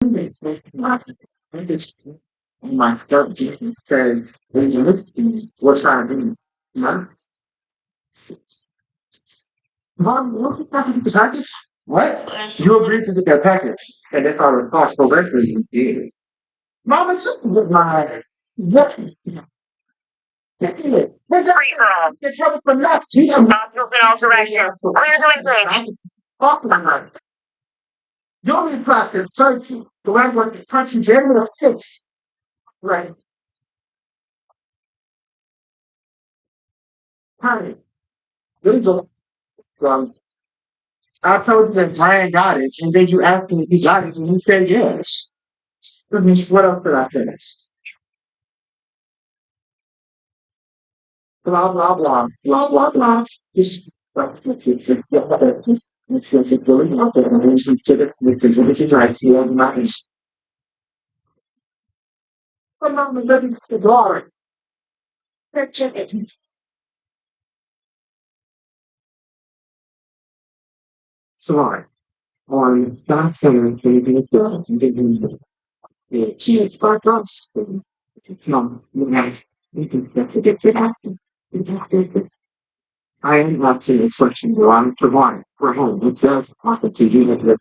My gut says, what trying to do? Mom, look at the package. What? You agreed to get that package, and that's our responsible reference you did. Mom, it's with my what? Get trouble for nuts. You have not broken out right here. What are you doing, Jake? Off my You're in process searching the language of touching general fix. Right. Honey, there you go. Um, I told you that Brian got it, and then you asked me if he got it, and you said yes. What else did I finish? Blah, blah, blah. Blah, blah, blah. Just, it's just a going out there, and then you get it with the right here on the mountains. Come on, the living the door. Check it. Sorry. On fast and thinking the cheese for us. No, you can get it after. I am not saying such a one for one for home. It does offer to you that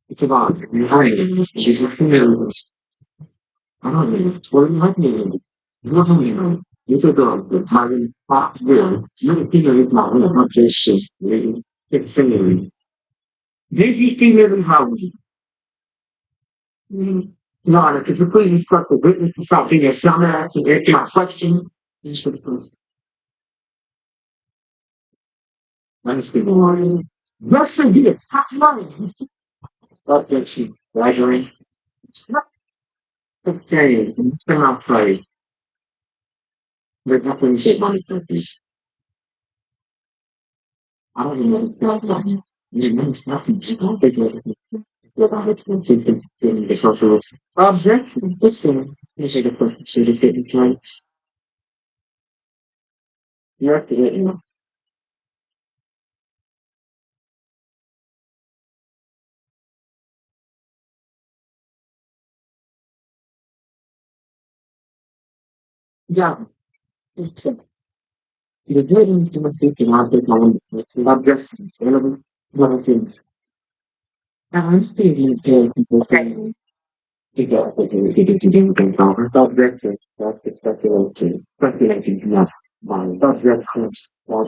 it's about your brain is a community. I don't know, it's what you like me. You don't know. It's a dog that's having pop will. You don't think it's not one of my places. It's singing. Maybe female in Howard. No, could you please instruct the witness to stop being a summer to answer my question? This is for the police. Wednesday morning. Yes, sir, you get tax money. Okay, she graduating. Okay, turn out praise. There's nothing to say money for this. I don't even know. There's nothing to say. It's also objection. This thing is a different city of fifty times. You're up to it, you know. Yeah, it's you're doing too much thinking. I'll take my own objections. One of things. I'm speaking to people to get objectives. That's the speculating enough. My objectives. I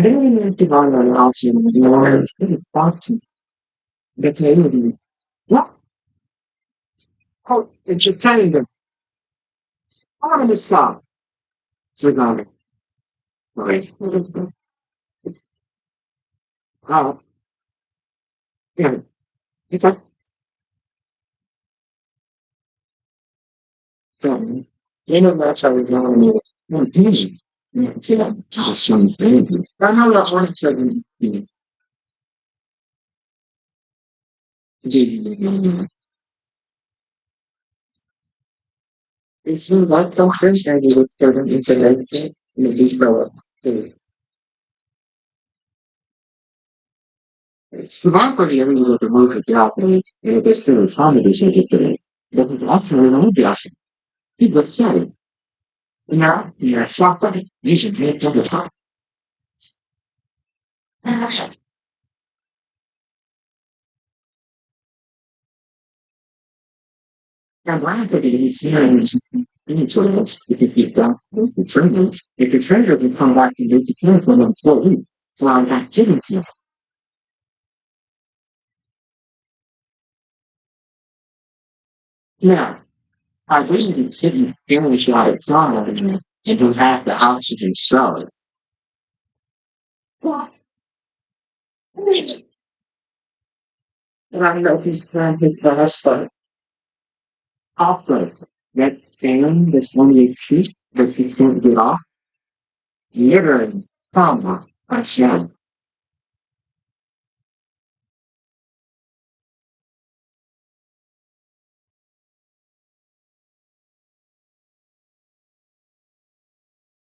don't even know if the on option more important. That's maybe what? Oh, it's just telling them. I want to stop. So now, right? Oh, yeah. It's like, that's how we're going to do it's a awesome baby. I know that's one thing. It's like the first time you look for them inside everything, and the develop. It's not for the enemy of the movie, the operates, and it's still comedy, so you can. But it's often a little bit. People say, you're shocked, you should take to the top. And rapidly, it's influence if you keep that. If the trigger will come back and make the chemical and flow in, fly activity. Yeah, I really didn't finish out of time and don't have the oxygen cell. What? And I know he's trying to hit the hustle. Often, that fan that's only a sheet that you can't get off, literally, trauma, I said.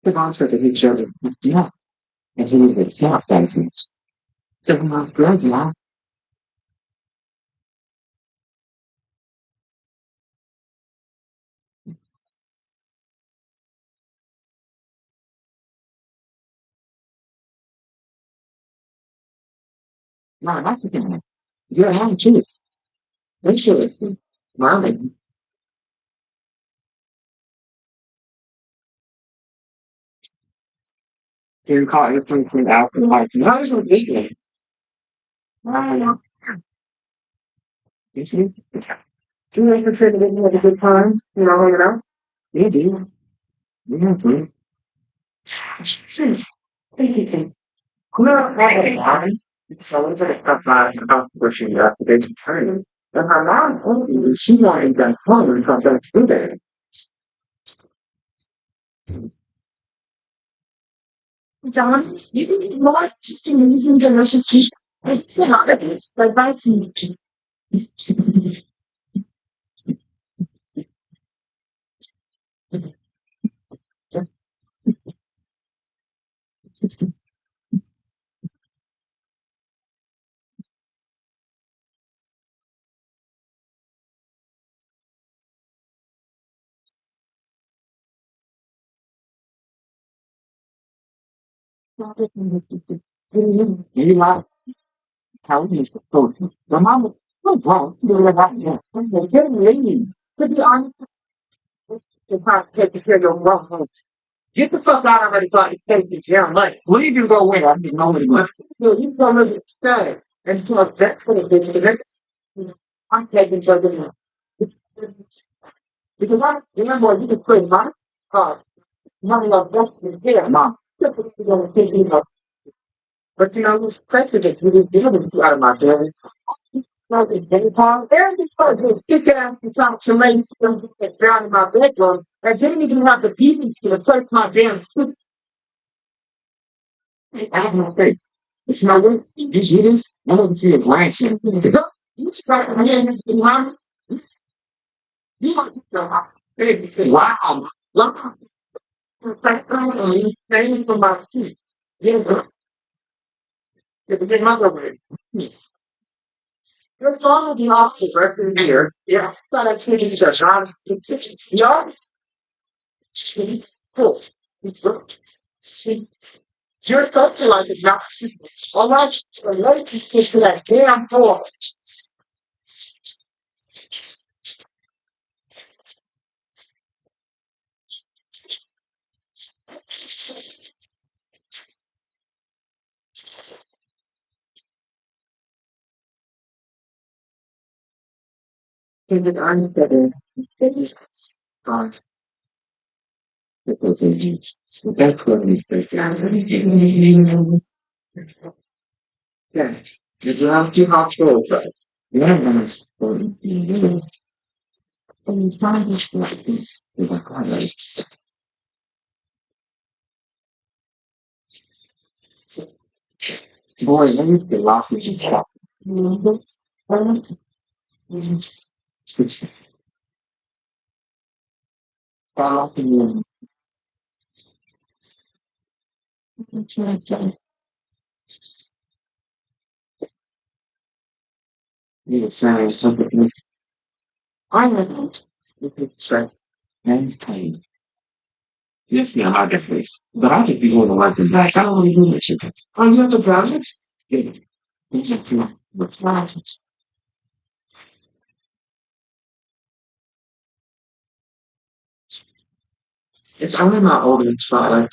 The answer to each other. Yeah. It's a little bit soft, I think. Doesn't have good, yeah. No, that's the thing. You're on too. They should. Well, they can call it from out for life. No, it's not legal. Well, you see? Do you ever try to get a good time? You know, hanging out? You do. Yeah, do. Sure. Thank you. No, I so it's like stuff about pushing that they turn. And my mom told me she wanted that phone because that's good there. Don's more just amazing, delicious food. There's a lot of it, like bites and you like how you support. My mom was wrong. You know about that. They're getting ready. To be honest, the part take care of your wrong hands. Get the fuck out of it, thought you take the jail. Like, leave and go away. I didn't know anymore. You go look at the and so that's what it is. I'm taking something. Because I remember you could put my car, money of that is there, mom. Typically, you're going to take me up. But you know, this president, we didn't deal with you out of my family. No, it's very hard. There's this person, kick ass and talk to ladies and get down in my bedroom. I didn't even have the decency to search my damn suit. I have no faith. It's not worth it. You see this? I don't see a branch. You start my hand in line. You want to go. Wow. Look. Thank for my feet. Yeah, get my way. You're following the off the rest of the year. Yeah. But I can't just go. Y'all. Cool. It's you're something like a not. All right. Let's just get to that damn floor. Give it on better. God. That's what we yeah. Just have to hot water. Yeah, that's and you find this like this. Boys, I need to last week. I haven't. Strength and pain. Yes, me, I get this. But I think people want to work in that. I don't want to do that shit. I'm not the project. Yeah. It's a thing. What's it's only not older than 12.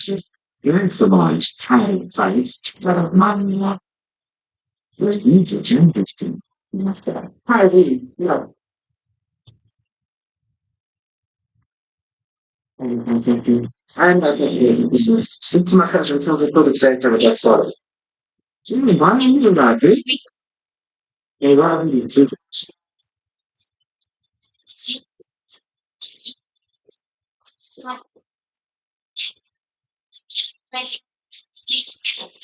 You're influenced. Trying to but I'm not really need to change this thing. Hi, Lee. Yeah. I'm not thinking. Since my cousin told me to the center with that sort of. Why are you doing that? This? Hey, why are you doing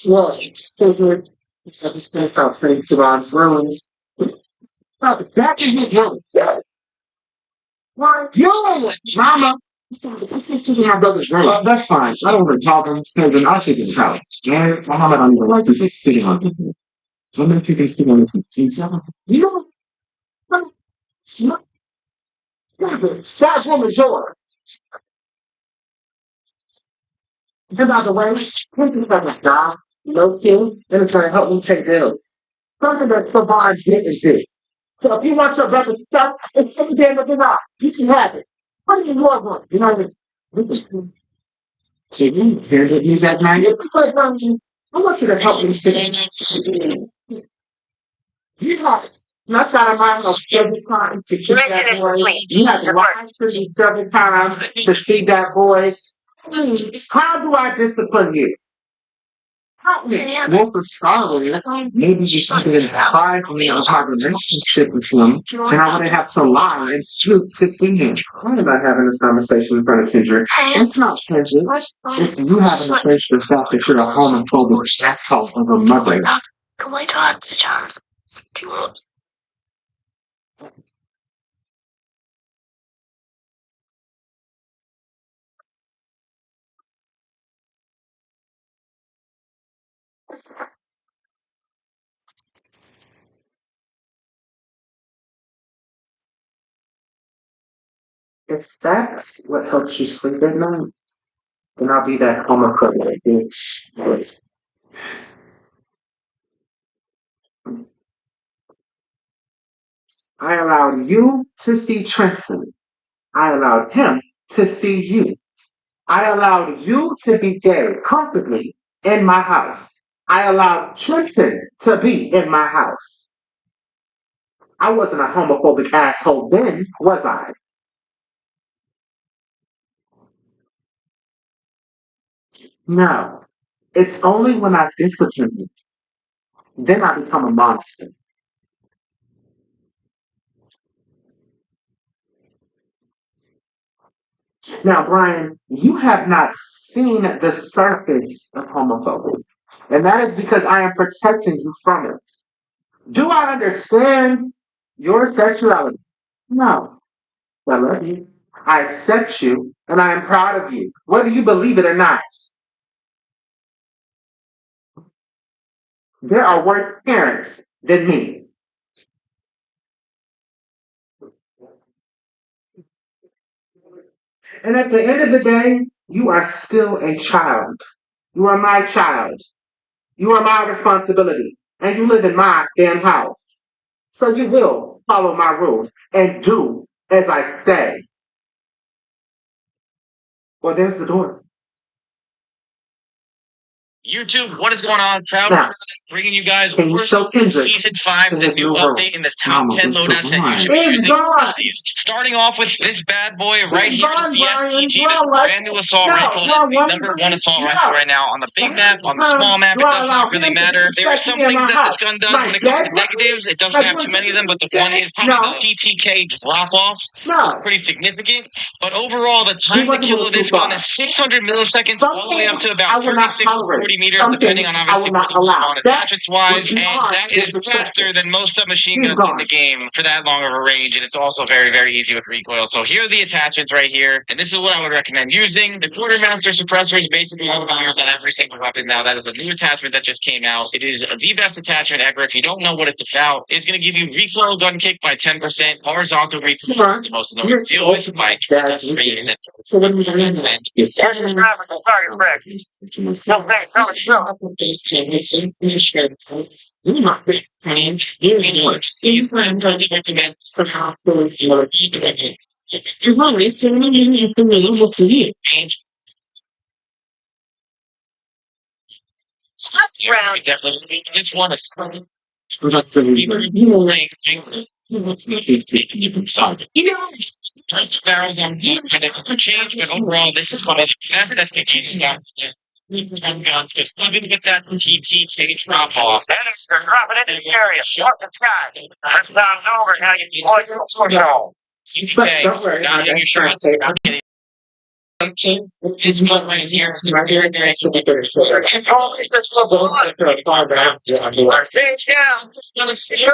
well, it's so good. It's a spent out things about ruins. Oh, that is it. Why? Yo, mama. That's fine. I don't have a problem spending us at his house. And Muhammad Ali like to sitting on it. So many people sit on it. You know, that's what was yours. And by the way, this is like a job, no kill, and it's going to help me pay bills. Something that provides me is this. So if you want your brother's stuff, it's every day of the night. You can have it. What do you want? You know what I mean? So you hear that use that magnet? I want you to help me stay. You have it. That's not a matter of every time to keep that boy. You have to lie to me several times to feed that voice. How do I discipline you? Help me. Well, for starters, maybe you something that tried for me on a relationship with him, and I wouldn't have to lie and snoop to see him. I'm not having this conversation in front of Kendrick. It's not Kendrick. It's you having to face the fact that you're a homophobic asshole of a mother. Come on, talk to John. If that's what helps you sleep at night, then I'll be that homophobic bitch. I allowed you to see Trenton. I allowed him to see you. I allowed you to be gay comfortably in my house. I allowed Trenton to be in my house. I wasn't a homophobic asshole then, was I? No. It's only when I discipline you, then I become a monster. Now, Brian, you have not seen the surface of homophobia, and that is because I am protecting you from it. Do I understand your sexuality? No. I love you. I accept you, and I am proud of you, whether you believe it or not. There are worse parents than me. And at the end of the day, you are still a child. You are my child. You are my responsibility. And you live in my damn house. So you will follow my rules and do as I say. Well, there's the door. YouTube, what is going on? Proud Now, bringing you guys can you show Kendrick season 5, to the his new new update world? in the top 10 loadouts that you should be It's using gone. this season. Starting off with this bad boy right It's here, gone, the Brian. STG, You this don't like brand new it? assault No, rifle. no, It's the one number one assault no. rifle right now on the big map, on the Times small map. do It I does allow not really him to matter. There are some disrespect me in things my that this house? gun does Like when it comes dead to weapons? negatives. It doesn't Like have when too many of them, but the dead? one is probably No, the PTK drop off. It's no. pretty significant. But overall, the He time to wasn't kill moving of too this gun far. is 600 milliseconds, Some all the way up things to about I will not 36 to tolerate. 40 meters, Some depending things on I obviously will what not you allow. want That attachments would wise, be and on that is faster disrespectful. than most submachine He's guns in the gone. game for that long of a range, and it's also very, very easy with recoil. So here are the attachments right here, and this is what I would recommend using. The Quartermaster suppressor is basically what I use on every single weapon now. That is a new attachment that just came out. It is the best attachment ever. If you don't know what it's about, it's going to give you recoil gun kick by 10%, horizontal recoil, the most annoying to deal with, by 23, and then So what do we do then? target practice. No, back, no, no. These plans are recommend for how to you're always sending in information to you. Round. Definitely. This one is you know, price barrels on here and it could change, but overall, this is probably the best SPG gun. It's even with that TTK drop off. That is, they're dropping it in the area. Short the sky. That's down over how you deploy your control. TTK, not in your shorts. This one right here is very, very control. It's just a little far back. Yeah, I'm just gonna see you.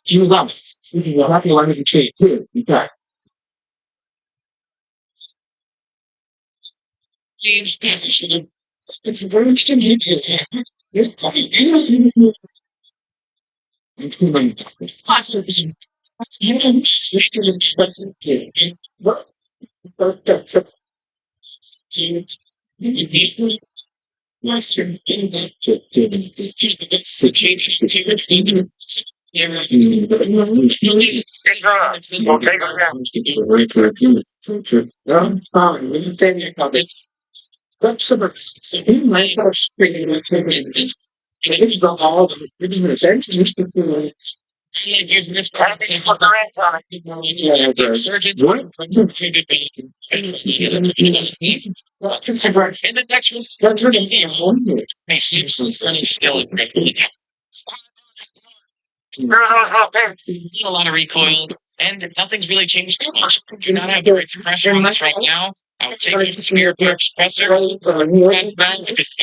You love it. You have to learn to change too. You got it's very interesting. Using this product and put the rent on it. Surgeons. And the next one, they seem still in a lot of recoil, and nothing's really changed too much. Do not have direct pressure on this right now. I'll take it to Spear Park Suppressor. Because again, and it's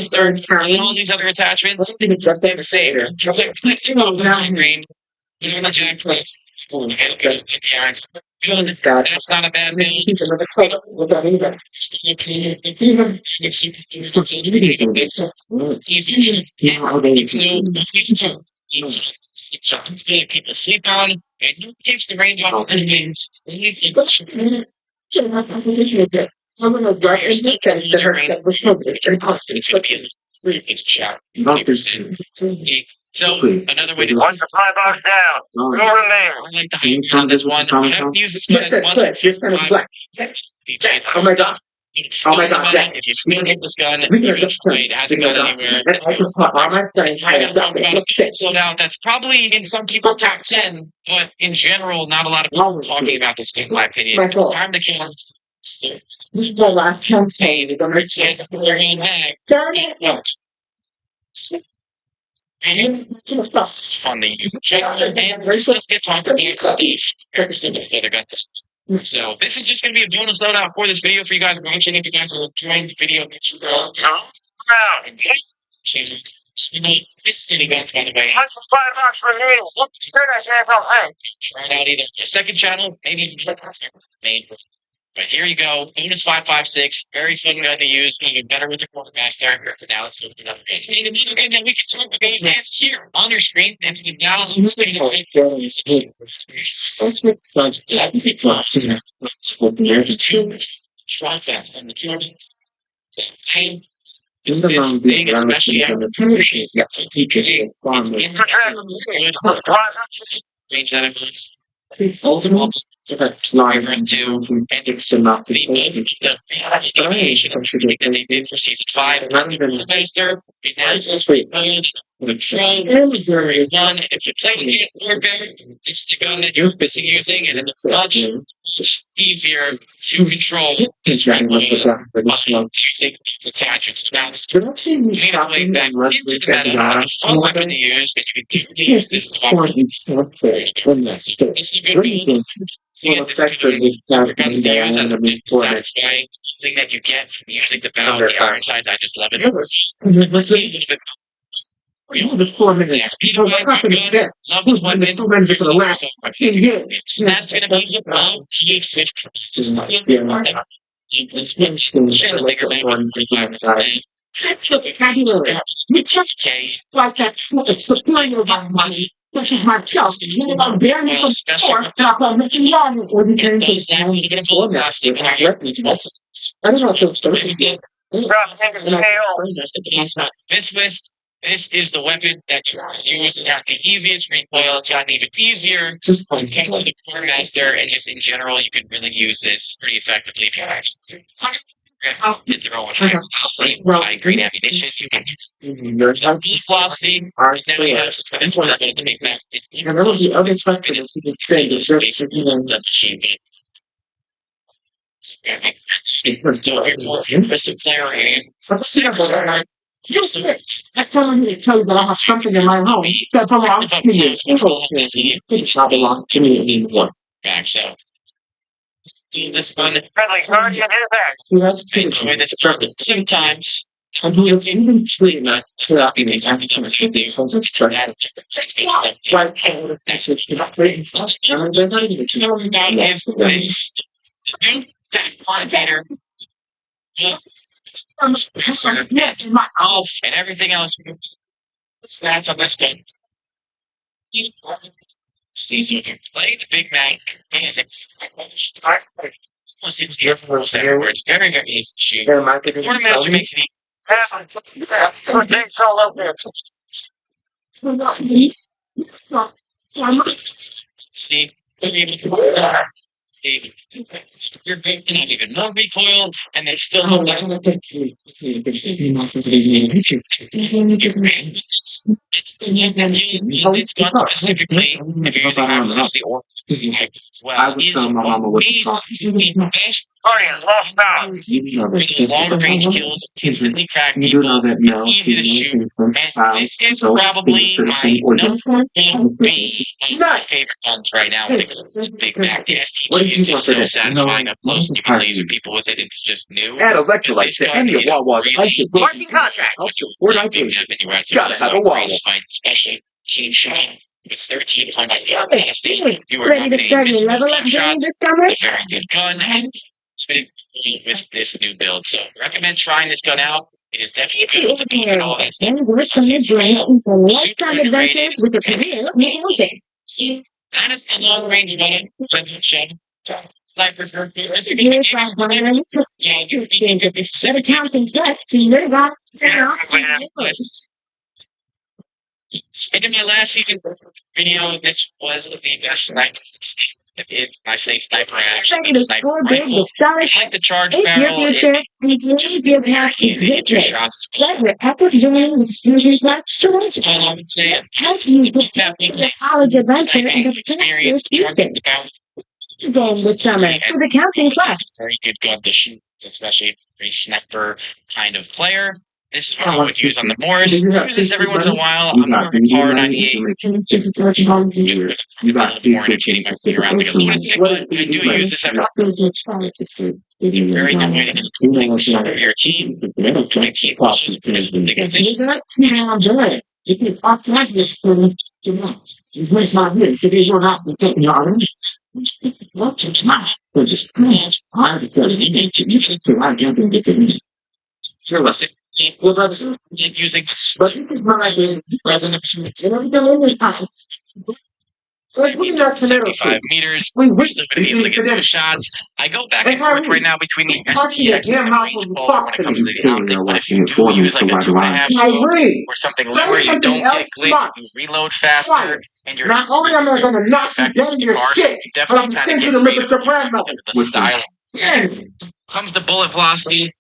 going to be all these other attachments, just the same. Clicking off the migraine, the jack place. That's not a bad thing. People sleep on, and it takes the range off and so another way to $1 to $5 down. I like the height on this one. I haven't used this one as much. Oh my god. Oh my god, yeah. If you still get this gun, it hasn't gone anywhere. So now that's probably in some people's top 10, but in general, not a lot of people talking about this gun, in my opinion. Time to kill. This is the last campaign. The rich has a clear hand bag. Darn it! It's fun to use. And let's get talking about the other guns. So this is just going to be a bonus loadout for this video for you guys watching. If you guys are enjoying the video, make sure to go this city guns, by the way. $5 for me. Try it out either your second channel, maybe main. But here you go, bonus 556, very fun gun to use, even better with the quartermaster. So now let's go to another game. And another game that we can talk about is here on your screen, and you can now use the try that and the killer. in the long Big, especially range that it ultimately. that's live and to it's enough the aviation that they did for season 5. Master, one, if you're playing it, it's the gun that you're busy using, and it's much easier to control using its attachments. Now, it's way back into the meta, a fun weapon to use that you can use this weapon. This is a good thing. So you get this guns to use as a satisfying thing that you get from using the bound iron size. I just love it. The 4 minutes. Love this weapon. For the last. That's going to be the P50. Share the bigger man. That's fabulous. Okay. It's the point of my money. This is my trust. You know, very special. I'm making young or the game is now. You get a full plastic. I don't know. This is the weapon that you use. It has the easiest recoil. It's gotten even easier to the quartermaster, and just in general, you can really use this pretty effectively if you actually hit the roll with high green ammunition. You can beat velocity. Then we have this one that to make that. And then the other factor is you can trade it. Basically, the machine gun. So, more impressive firing. Just it. I'm telling you to tell you that I have something in my home that belongs to you. It belongs to me anymore. Back, so do this one. Enjoy this purpose. Sometimes I'm here in the tree, not therapy. I'm going to take these ones. It's true. that Right. Actually, it's not very fast. I'm going to tell you that is this. That monitor. I'm in my Off and everything else. That's on this game. Stacey can play the Big Mac. It's here for rules there where it's very, very easy to shoot. Quartermaster makes it easy. You're making even more recoil, and they still have it's gun specifically if you're using obviously or as well is the best long range kills, instantly crack people, easy to shoot, and this is probably my number one favorite guns right now when it comes to Big Mac. The STG is just so satisfying up close, and you can laser people with it. It's just new. Add electrolytes to any of Wawa's ice and Parking contract. Big Mac And you were Gotta have a Wawa. fight, especially Team Shot with 13 points. You were Ready to start your level up top game shots. this summer? A very good gun. With this new build, so recommend trying this gun out. It is definitely good with the beef and all that stuff. And worse from this brand for lifetime adventures with a career in music. That is the long range gun. Here's my plan. Yeah, you can get this Every counting flex, so you know that. I did my last season video. This was the best sniper. My sniper action. Ready to Sniper score big rifle. with Scottish. I like the charge It's your barrel. future, It and it's just your path to hit your victory. shots. Let your epic journey with Studios Life Stories And I would say help you prepare for the college adventure and sniping the experience. fastest future. Game this summer for the counting class. Very good gun to shoot, especially for a sniper kind of player. This is what I would use on the Morris. Use this every once in a while. I'm more of a Par 98. You got More than getting my feet around like a lunatic, but I do use this every It's a very good way to get your team. My team pushes is the big position. Sure, listen. Using this But this is my idea. Like, we got tomato 75 soup. meters. We We're still going to be able to get those shots. I go back and forth right now between the STX and the range ball when it comes to the optic. But if you do use like a 2.5 I scope agree. or something lower, you don't get glitch, you reload faster, and you're Not only am I going to knock you down your shit, but I'm definitely kind send of you get to live a creative supreme level. with the style. Yeah. Comes the bullet velocity,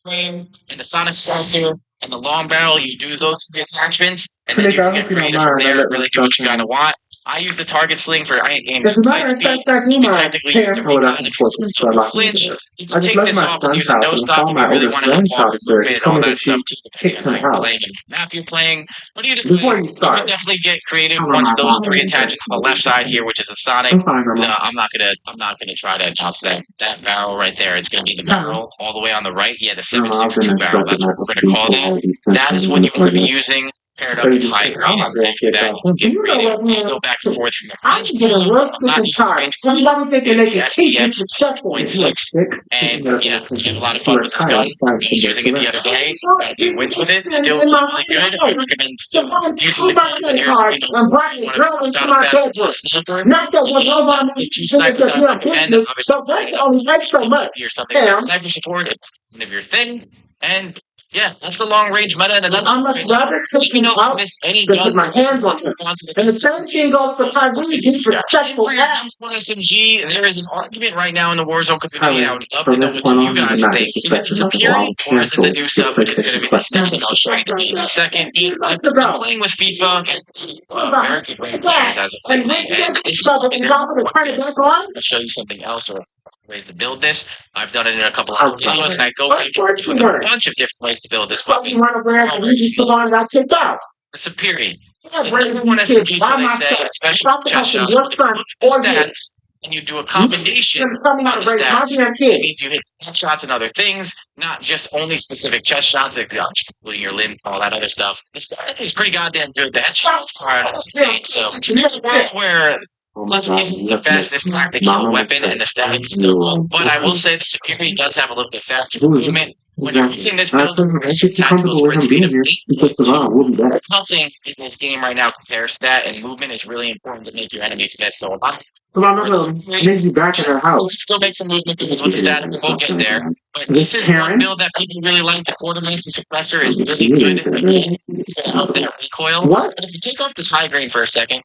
and the sonic suppressor, and the long barrel. You do those attachments, and then you can get creative from there. Really do what you kind of want. I use the target sling for aim As a matter sight of speed. fact, I do You can my technically use the parents know that recon if unfortunately, so I you lost flinch. it. You I can just take left this my off and son's use a house no and stop saw if my you really oldest want to go grandchild off there. and all Told me that that she stuff too. kicked Depending him on how you're out. playing and the map you're playing. But either Before way, you you start. can definitely get creative Tell her once my those mom three is attachments on the left side here, which is a Sonic. I'm fine, Grandma. I'm not gonna try to announce that barrel right there. It's gonna be the barrel all the way on the right. Yeah, the No, I was 7.62 gonna barrel. start That's the what we're gonna call that. That is what you want to be using. Paired up So you with just high pick grade, out and after that, you get you know creative. what, man? You go back and forth from the I'm range. getting real I'm sick not and using tired. range. Everybody thinking they can keep STX this successful. 0.6. And yeah, you have a lot of fun with this gun. I was using it the other day. Got a few wins with it. Still really good. I recommend still using the gun when you're, I'm bringing drill into my bedroom. Not that one over on me, sniper because you're a business, so that's only makes so much. You're something like sniper support, and if you're thin, and yeah, that's the long range meta. And I must rather take you him know, out missed any than guns. put my hands on him. And the same thing goes for Kyrie, disrespectful For your ass. SMG, there is an argument right now in the Warzone community, and I would love For to know this what one, you I'm guys not think. Is it disrespectful. Superior, or is it the new sub, which is going to be the Cancel. second? I'll show you the game in a second. I'm playing with FIFA and American players as of And lately, and this is so the top of the credit back on. I'll show you something else, or ways to build this. I've done it in a couple of videos, and I go with a bunch of different ways to build this weapon. The Superior. The one SMG, so they say, especially with chest shots. If you look at the stats, and you do a combination of the stats, it means you hit headshots and other things, not just only specific chest shots, including your limb, all that other stuff. The stat is pretty goddamn good. The headshots are insane. So here's where this isn't the fastest time to kill weapon, and the stat is still low. But I will say the Superior does have a little bit faster movement. When you're using this build, tactical sprint speed of 8. Nothing in this game right now compares stat, and movement is really important to make your enemies miss. So Makes you back in her house. still make some movement because with the stat, we won't get there. But this is one build that people really like. The Quartermaster Suppressor is really good. Again, it's going to help that recoil. What? But if you take off this high grain for a second,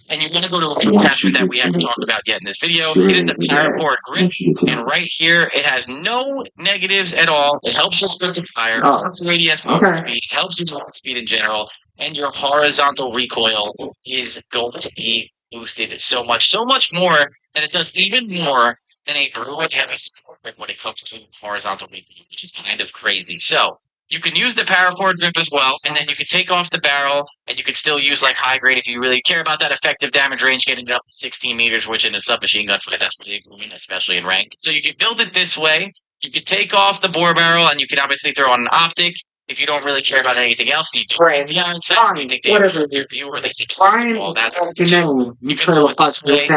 and you're going to go to an attachment that we haven't talked about yet in this video, it is the Paracord Grip. And right here, it has no negatives at all. It helps you sprint to fire, helps your ADS movement speed, helps your movement speed in general, and your horizontal recoil is going to be boosted so much more that it does even more than a Druid heavy support grip when it comes to horizontal recoil, which is kind of crazy. So you can use the Paracord Grip as well, and then you can take off the barrel, and you can still use like high grade if you really care about that effective damage range, getting it up to 16 meters, which in a submachine gun fight, that's really booming, especially in ranked. So you can build it this way. You can take off the bore barrel, and you can obviously throw on an optic. If you don't really care about anything else, you can the iron sights, you think they have your view, or they keep all that stuff too. You can do it this way.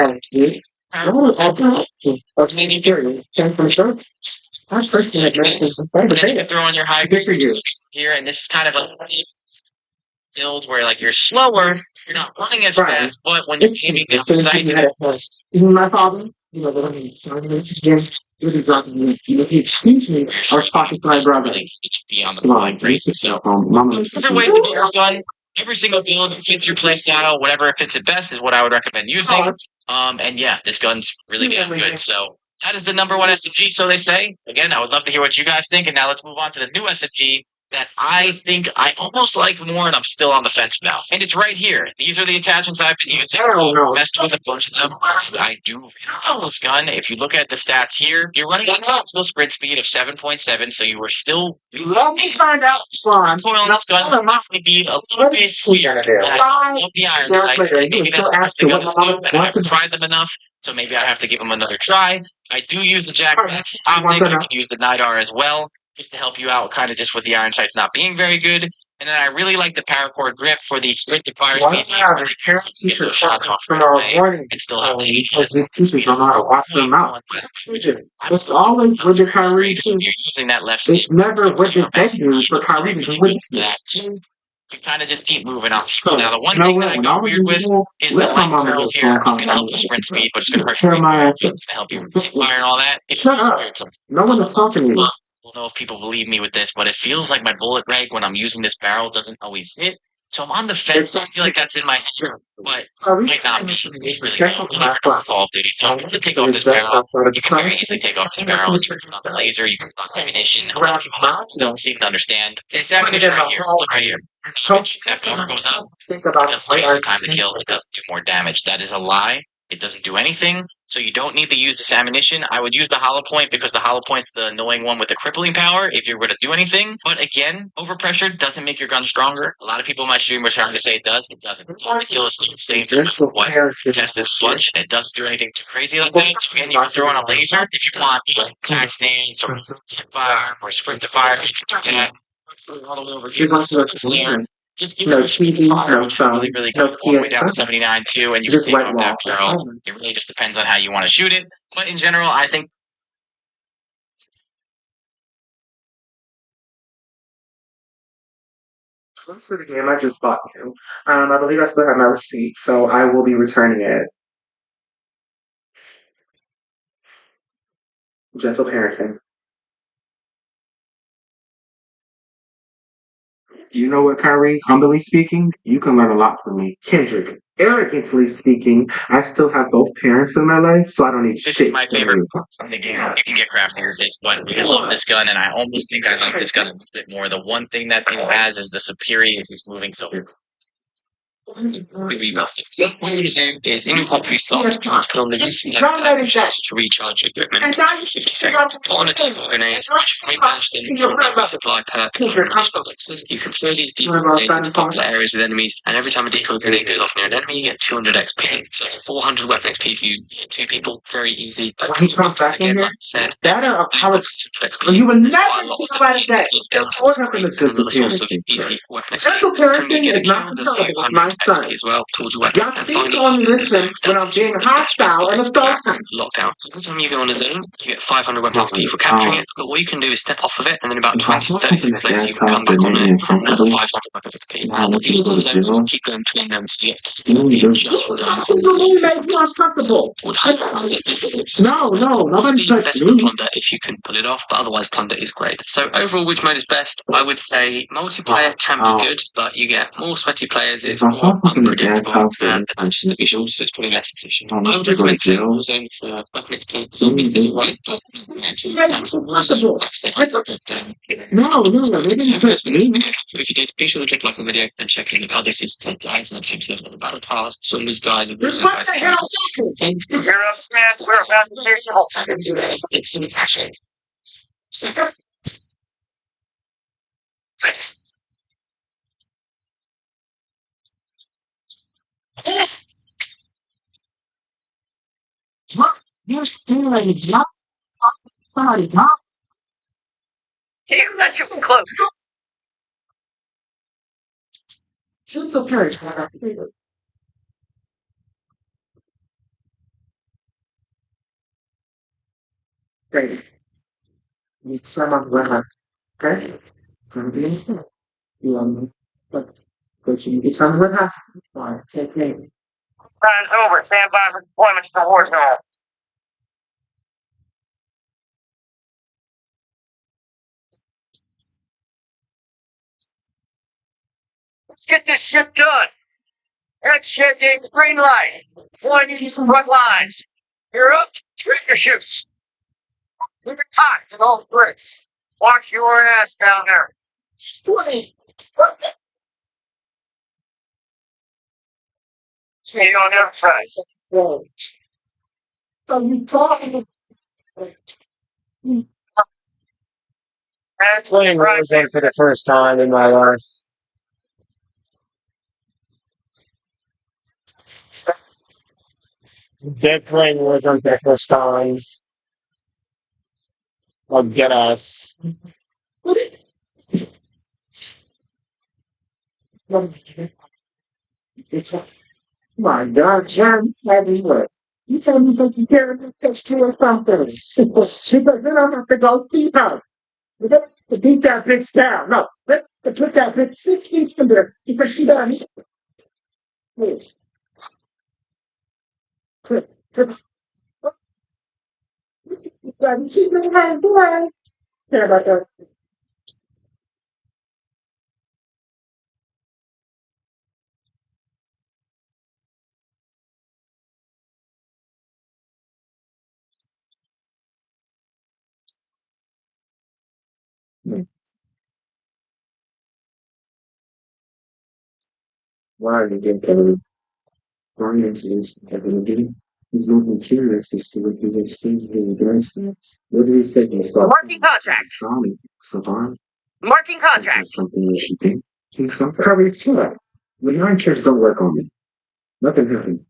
And then you can throw on your high grade here, and this is kind of a build where like you're slower, you're not running as fast, but when you're aiming down the sights, Isn't my father? You know, really dropping me. Excuse me, our pocket my brother. really be on the line crazy. So different ways to build this gun. Every single build fits your playstyle. Whatever fits it best is what I would recommend using. And yeah, this gun's really damn good. So that is the number one SMG, so they say. Again, I would love to hear what you guys think. And now let's move on to the new SMG that I think I almost like more, and I'm still on the fence about. And it's right here. These are the attachments I've been using. I messed with a bunch of them. I do love this gun. If you look at the stats here, you're running a tactical sprint speed of 7.7, so you were still... Let me find out, son. Recoil on this gun would probably be a little bit weird. I love the iron sights, and maybe that's because the gun is new, and I haven't tried them enough, so maybe I have to give them another try. I do use the Jack Bass optic. You can use the Nidar as well, just to help you out, kind of just with the iron sights not being very good. And then I really like the Paracord Grip for the sprint to fire speed, where they can get those shots off right away and still have the these teachers don't know how to watch them out. It's always with the Kyrie. You're using that left It's never with the bedroom for Kyrie to win. That too. You kind of just keep moving on. Now, the one thing that I go weird with is the light barrel here. You can help your sprint speed, but it's going to hurt your it's going to help you with fire and all that. Shut up. No one is talking to you. I don't know if people believe me with this, but it feels like my bullet rate when I'm using this barrel doesn't always hit. So I'm on the fence. I feel like that's in my head, but it might not be. It's really Call of Duty. So I'm going to take off this barrel. You can very easily take off this barrel. You can turn on the laser. You can stop ammunition. A lot of people don't seem to understand. This ammunition right here. Look right here. That number goes up. It doesn't change the time to kill. It doesn't do more damage. That is a lie. It doesn't do anything. So you don't need to use this ammunition. I would use the hollow point because the hollow point's the annoying one with the crippling power if you're going to do anything. But again, overpressure doesn't make your gun stronger. A lot of people in my stream are trying to say it does. It doesn't. The kill is still the same for what tested bunch. It doesn't do anything too crazy like that. So again, you can throw on a laser if you want attack stance or fire or sprint to fire. You can do that. All the way over here. Just give you a speed fire, which is really, really good. All the way down to 79 too, and you can take off that barrel. It really just depends on how you want to shoot it. But in general, I think That's for the game I just bought you. I believe I still have my receipt, so I will be returning it. Gentle parenting. You know what, Kyrie? Humbly speaking, you can learn a lot from me. Kendrick, arrogantly speaking, I still have both parents in my life, so I don't need this shit. is my favorite in the game. You can get craftier with this, but I love this gun, and I almost think I like this gun a little bit more. The one thing that it has is the Superior is moving so What we're going to do is in your battery slot, put on the recent to recharge your equipment for 50 seconds. Put on a defibrillator, repurge them from the resupply perk. You can throw these decoy grenades into popular areas with enemies, and every time a decoy grenade goes off near an enemy, you get 200 XP. So it's 400 weapon XP for you, 2 people. Very easy. Again, like I said, you will never think about it that. another source of easy weapon XP. You get a kill, there's a few hundred XP as well towards your weapon. And finally, when I'm being hostile and assaulted. Lockdown. Every time you go on a zone, you get 500 weapon XP for capturing it. But what you can do is step off of it, and then about 20 to 30 seconds later, you can come back on it for another 500 weapon XP. And the people on the zones will keep going between them to get just from going on the zone. No, nobody's better than Plunder if you can pull it off, but otherwise Plunder is great. So overall, which mode is best? I would say multiplayer can be good, but you get more sweaty players, it's more unpredictable, and the visuals, so it's probably less efficient. I would recommend playing Warzone for weapon XP. Zombies is alright, but actually, impossible. like I said, I thought that, No, if you did, be sure to drop a like on the video and check in how this is for guys and games level of the battle pass. Zombies guys and Warzone guys can You're up, Smith. We're about to finish the whole time. it's actually. So, you're stimulated. Somebody, huh? Damn, that's just close. Shoot the carriage. Great. You slam up weapon. Okay? From being said, but you get some weapon. Alright, take aim. Time's over. Stand by for deployment to the war zone. Let's get this shit done. Head shaking, green light. One, you some front lines. You're up. Ready your shoots. Leave it hot and all bricks. Watch your ass down there. 20. See you on the other side. So you talking? And Playing Warzone for the first time in my life. Dead playing Warzone for the first time. I'll get us. My God, John, everywhere. You tell me that you can't touch two or something. Because then I'm going to go deep out. We got to beat that bitch down. No, let's put that bitch 6 feet from there because she doesn't. Please. Quick. She's going to have blood. Care about that. Why are you getting Brian's ability? He's not curious as to what he just seems to be addressing. What do we say? Marking contract. Savant? Marking contract. Something you should think. Probably should. The 9 chairs don't work on me. Nothing happened.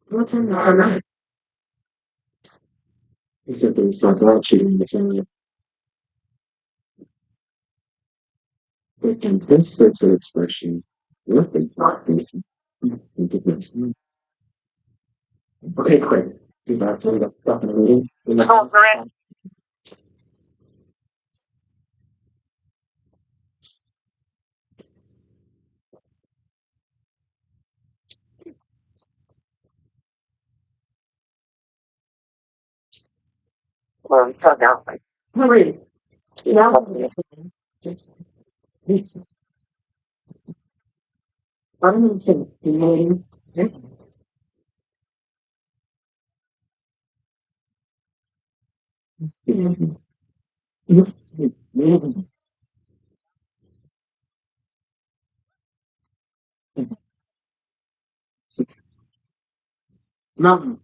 What's in there? He said there was something about cheating the family. But in this facial expression, what the fuck? Okay, quick. Get back to the fucking meeting. Oh, correct. Well, cut down. Hurry. Yeah. I don't think you know. No,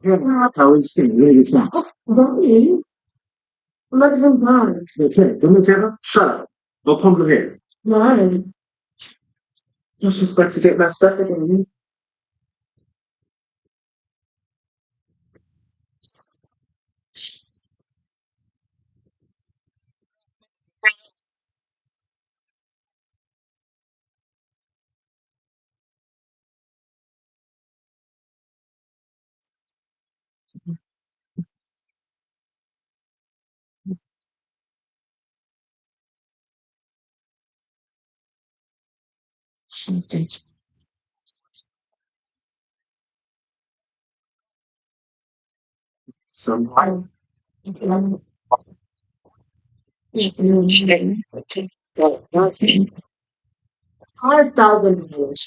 how is it really fast? Daddy, let him dance. Okay, do me a favor. Shut up. Go pump your head. Why? You're supposed to get messed up again. Somebody. 5,000 years.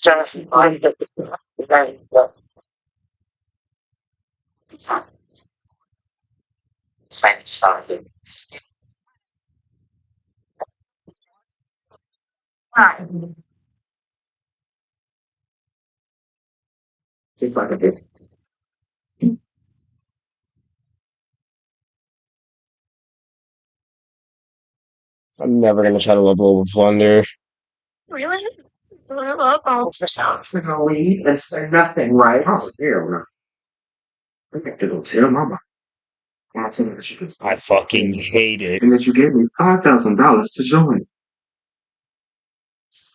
Just like a bit. I'm never gonna try to level over Flunder. Really? Freaking and say nothing, right? Oh, hell no. I got to go tell mama. I'll tell her that you can I fucking hate it. and that you gave me $5,000 to join.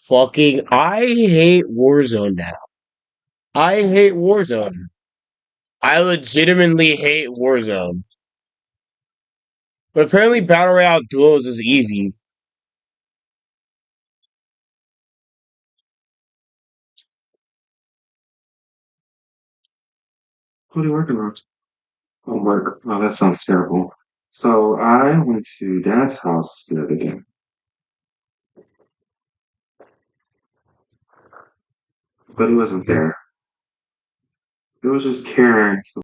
Fucking, I hate Warzone now. I hate Warzone. I legitimately hate Warzone. But apparently Battle Royale duos is easy. What are you working on? Homework. Oh, that sounds terrible. So I went to Dad's house the other day. But he wasn't there. It was just Karen.